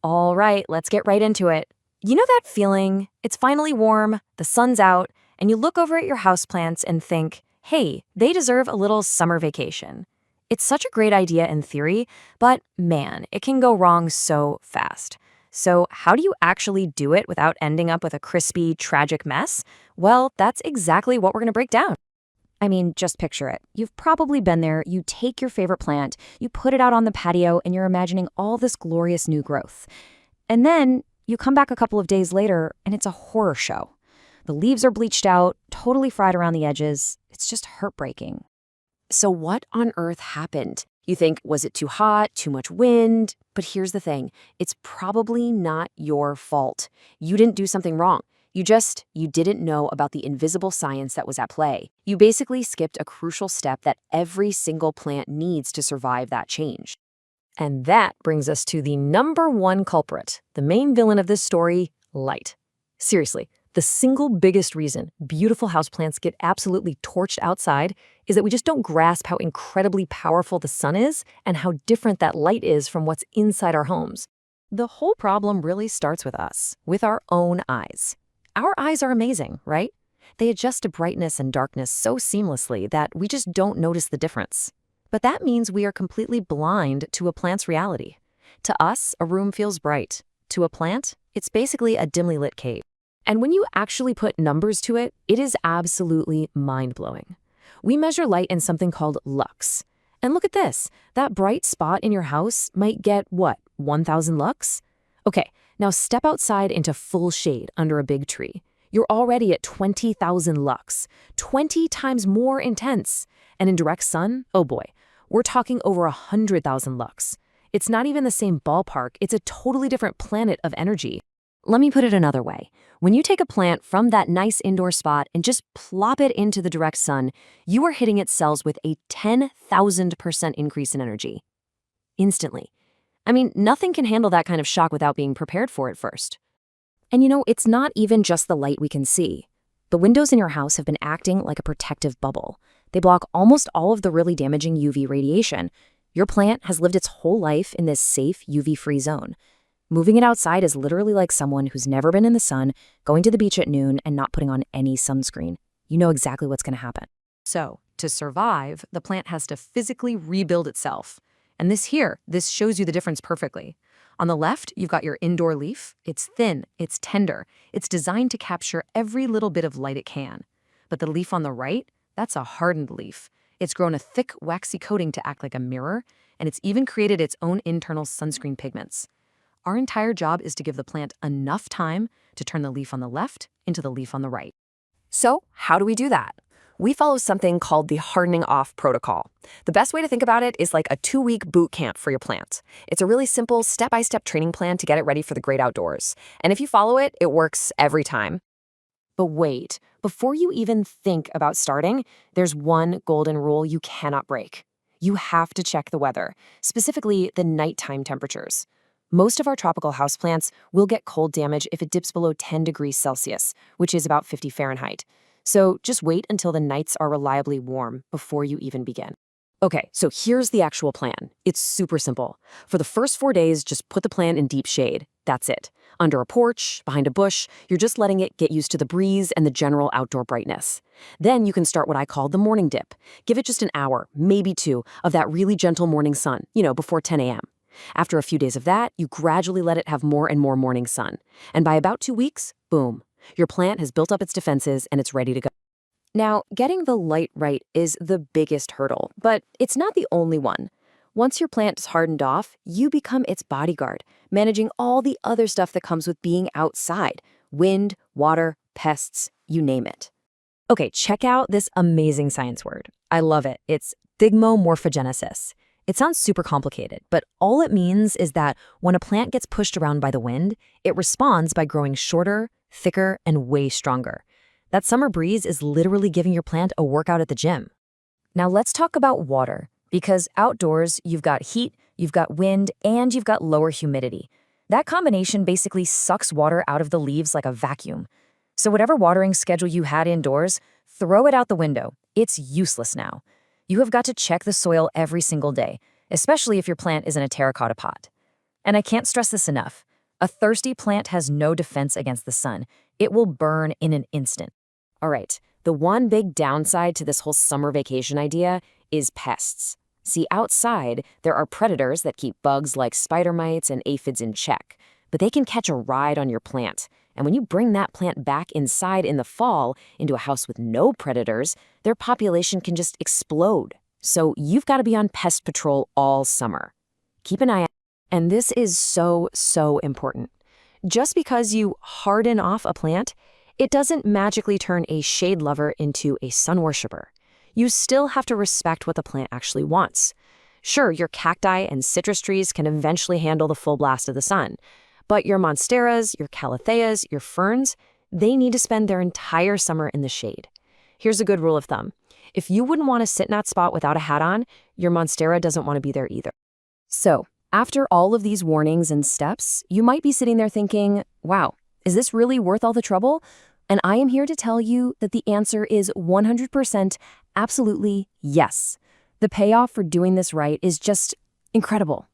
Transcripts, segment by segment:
All right, let's get right into it. You know that feeling? It's finally warm, the sun's out, and you look over at your houseplants and think, hey, they deserve a little summer vacation. It's such a great idea in theory, but man, it can go wrong so fast. So, how do you actually do it without ending up with a crispy, tragic mess? Well, that's exactly what we're going to break down. I mean, just picture it. You've probably been there. You take your favorite plant, you put it out on the patio, and you're imagining all this glorious new growth. And then you come back a couple of days later, and it's a horror show. The leaves are bleached out, totally fried around the edges. It's just heartbreaking. So what on earth happened? You think, was it too hot, too much wind? But here's the thing, it's probably not your fault. You didn't do something wrong. You didn't know about the invisible science that was at play. You basically skipped a crucial step that every single plant needs to survive that change. And that brings us to the number one culprit, the main villain of this story, light. Seriously, the single biggest reason beautiful houseplants get absolutely torched outside is that we just don't grasp how incredibly powerful the sun is and how different that light is from what's inside our homes. The whole problem really starts with us, with our own eyes. Our eyes are amazing, right? They adjust to brightness and darkness so seamlessly that we just don't notice the difference. But that means we are completely blind to a plant's reality. To us, a room feels bright. To a plant, it's basically a dimly lit cave. And when you actually put numbers to it, it is absolutely mind-blowing. We measure light in something called lux. And look at this. That bright spot in your house might get, 1,000 lux? Okay, now step outside into full shade under a big tree. You're already at 20,000 lux, 20 times more intense. And in direct sun, oh boy, we're talking over 100,000 lux. It's not even the same ballpark, it's a totally different planet of energy. Let me put it another way. When you take a plant from that nice indoor spot and just plop it into the direct sun, you are hitting its cells with a 10,000% increase in energy. Instantly. I mean, nothing can handle that kind of shock without being prepared for it first. And it's not even just the light we can see. The windows in your house have been acting like a protective bubble. They block almost all of the really damaging UV radiation. Your plant has lived its whole life in this safe, UV-free zone. Moving it outside is literally like someone who's never been in the sun, going to the beach at noon and not putting on any sunscreen. You know exactly what's going to happen. So, to survive, the plant has to physically rebuild itself. And this shows you the difference perfectly. On the left, you've got your indoor leaf. It's thin, it's tender. It's designed to capture every little bit of light it can. But the leaf on the right, that's a hardened leaf. It's grown a thick, waxy coating to act like a mirror, and it's even created its own internal sunscreen pigments. Our entire job is to give the plant enough time to turn the leaf on the left into the leaf on the right. So, how do we do that? We follow something called the Hardening Off protocol. The best way to think about it is like a 2-week boot camp for your plant. It's a really simple step-by-step training plan to get it ready for the great outdoors. And if you follow it, it works every time. But wait, before you even think about starting, there's one golden rule you cannot break. You have to check the weather, specifically the nighttime temperatures. Most of our tropical houseplants will get cold damage if it dips below 10 degrees Celsius, which is about 50 Fahrenheit. So just wait until the nights are reliably warm before you even begin. Okay, so here's the actual plan. It's super simple. For the first 4 days, just put the plant in deep shade. That's it. Under a porch, behind a bush, you're just letting it get used to the breeze and the general outdoor brightness. Then you can start what I call the morning dip. Give it just an hour, maybe 2, of that really gentle morning sun, before 10 a.m. After a few days of that, you gradually let it have more and more morning sun. And by about 2 weeks, boom, your plant has built up its defenses and it's ready to go. Now, getting the light right is the biggest hurdle, but it's not the only one. Once your plant is hardened off, you become its bodyguard, managing all the other stuff that comes with being outside: wind, water, pests, you name it. Okay, check out this amazing science word. I love it. It's thigmomorphogenesis. It sounds super complicated, but all it means is that when a plant gets pushed around by the wind, it responds by growing shorter, thicker, and way stronger. That summer breeze is literally giving your plant a workout at the gym. Now let's talk about water, because outdoors you've got heat, you've got wind, and you've got lower humidity. That combination basically sucks water out of the leaves like a vacuum. So whatever watering schedule you had indoors, throw it out the window. It's useless now. You have got to check the soil every single day, especially if your plant is in a terracotta pot. And I can't stress this enough. A thirsty plant has no defense against the sun. It will burn in an instant. All right, the one big downside to this whole summer vacation idea is pests. See, outside, there are predators that keep bugs like spider mites and aphids in check, but they can catch a ride on your plant. And when you bring that plant back inside in the fall into a house with no predators, their population can just explode. So you've got to be on pest patrol all summer. Keep an eye out. And this is so, so important. Just because you harden off a plant, it doesn't magically turn a shade lover into a sun worshiper. You still have to respect what the plant actually wants. Sure, your cacti and citrus trees can eventually handle the full blast of the sun, but your monsteras, your calatheas, your ferns, they need to spend their entire summer in the shade. Here's a good rule of thumb. If you wouldn't want to sit in that spot without a hat on, your monstera doesn't want to be there either. So, after all of these warnings and steps, you might be sitting there thinking, wow, is this really worth all the trouble? And I am here to tell you that the answer is 100% absolutely yes. The payoff for doing this right is just incredible.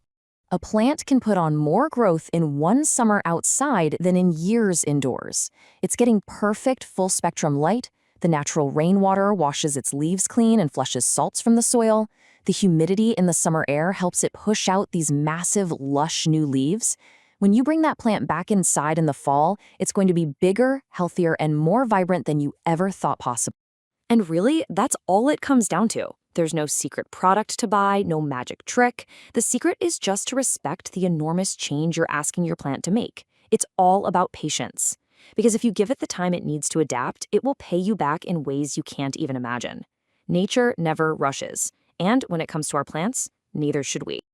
A plant can put on more growth in one summer outside than in years indoors. It's getting perfect full-spectrum light. The natural rainwater washes its leaves clean and flushes salts from the soil. The humidity in the summer air helps it push out these massive, lush new leaves. When you bring that plant back inside in the fall, it's going to be bigger, healthier, and more vibrant than you ever thought possible. And really, that's all it comes down to. There's no secret product to buy, no magic trick. The secret is just to respect the enormous change you're asking your plant to make. It's all about patience. Because if you give it the time it needs to adapt, it will pay you back in ways you can't even imagine. Nature never rushes. And when it comes to our plants, neither should we.